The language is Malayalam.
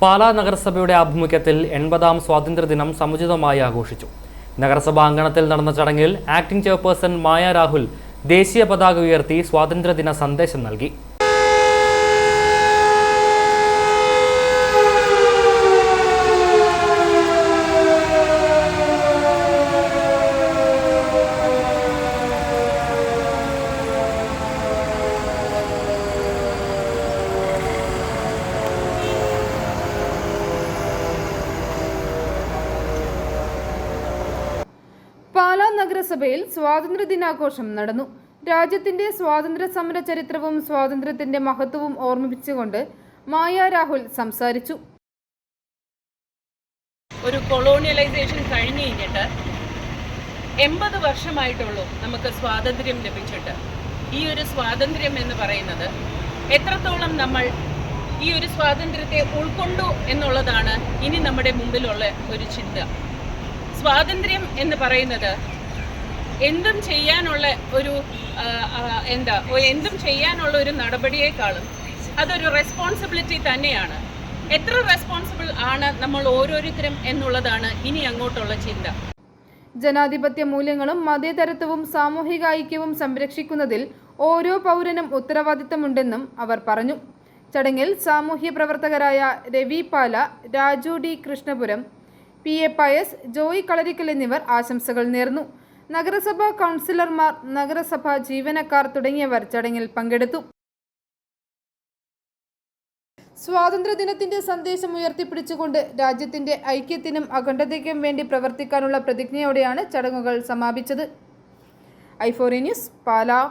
പാലാ നഗരസഭയുടെ ആഭിമുഖ്യത്തിൽ 80-ാം സ്വാതന്ത്ര്യദിനം സമുചിതമായി ആഘോഷിച്ചു. നഗരസഭാ അങ്കണത്തിൽ നടന്ന ചടങ്ങിൽ ആക്ടിംഗ് ചെയർപേഴ്സൺ മായ രാഹുൽ ദേശീയ പതാക ഉയർത്തി സ്വാതന്ത്ര്യദിന സന്ദേശം നൽകി. പാലാ നഗരസഭയിൽ സ്വാതന്ത്ര്യദിനാഘോഷം നടന്നു. രാജ്യത്തിന്റെ സ്വാതന്ത്ര്യ സമര ചരിത്രവും സ്വാതന്ത്ര്യത്തിന്റെ മഹത്വവും ഓർമ്മിപ്പിച്ചുകൊണ്ട് മായ രാഹുൽ സംസാരിച്ചു. ഒരു കൊളോണിയലൈസേഷൻ കഴിഞ്ഞു കഴിഞ്ഞിട്ട് 80 വർഷമായിട്ടുള്ളൂ നമുക്ക് സ്വാതന്ത്ര്യം ലഭിച്ചിട്ട്. ഈ ഒരു സ്വാതന്ത്ര്യം എന്ന് പറയുന്നത് എത്രത്തോളം നമ്മൾ ഈ ഒരു സ്വാതന്ത്ര്യത്തെ ഉൾക്കൊണ്ടു എന്നുള്ളതാണ് ഇനി നമ്മുടെ മുമ്പിലുള്ള ഒരു ചിന്ത. സ്വാതന്ത്ര്യം എന്ന് പറയുന്നത് എന്തും ചെയ്യാനുള്ള ഒരു നടപടിയേക്കാളും അതൊരു റെസ്പോൺസിബിലിറ്റി തന്നെയാണ്. എത്ര റെസ്പോൺസിബിൾ ആണ് നമ്മൾ ഓരോരുത്തരും എന്നുള്ളതാണ് ഇനി അങ്ങോട്ടുള്ള ചിന്ത. ജനാധിപത്യ മൂല്യങ്ങളും മതേതരത്വവും സാമൂഹിക ഐക്യവും സംരക്ഷിക്കുന്നതിൽ ഓരോ പൗരനും ഉത്തരവാദിത്തമുണ്ടെന്നും അവർ പറഞ്ഞു. ചടങ്ങിൽ സാമൂഹ്യ പ്രവർത്തകരായ രവി പാല, രാജു ഡി കൃഷ്ണപുരം, PA പയസ്, ജോയി കളരിക്കൽ എന്നിവർ ആശംസകൾ നേർന്നു. നഗരസഭാ കൗൺസിലർമാർ, നഗരസഭാ ജീവനക്കാർ തുടങ്ങിയവർ ചടങ്ങിൽ പങ്കെടുത്തു. സ്വാതന്ത്ര്യദിനത്തിന്റെ സന്ദേശം ഉയർത്തിപ്പിടിച്ചുകൊണ്ട് രാജ്യത്തിന്റെ ഐക്യത്തിനും അഖണ്ഡതയ്ക്കും വേണ്ടി പ്രവർത്തിക്കാനുള്ള പ്രതിജ്ഞയോടെയാണ് ചടങ്ങുകൾ സമാപിച്ചത്. i4 news, Pala.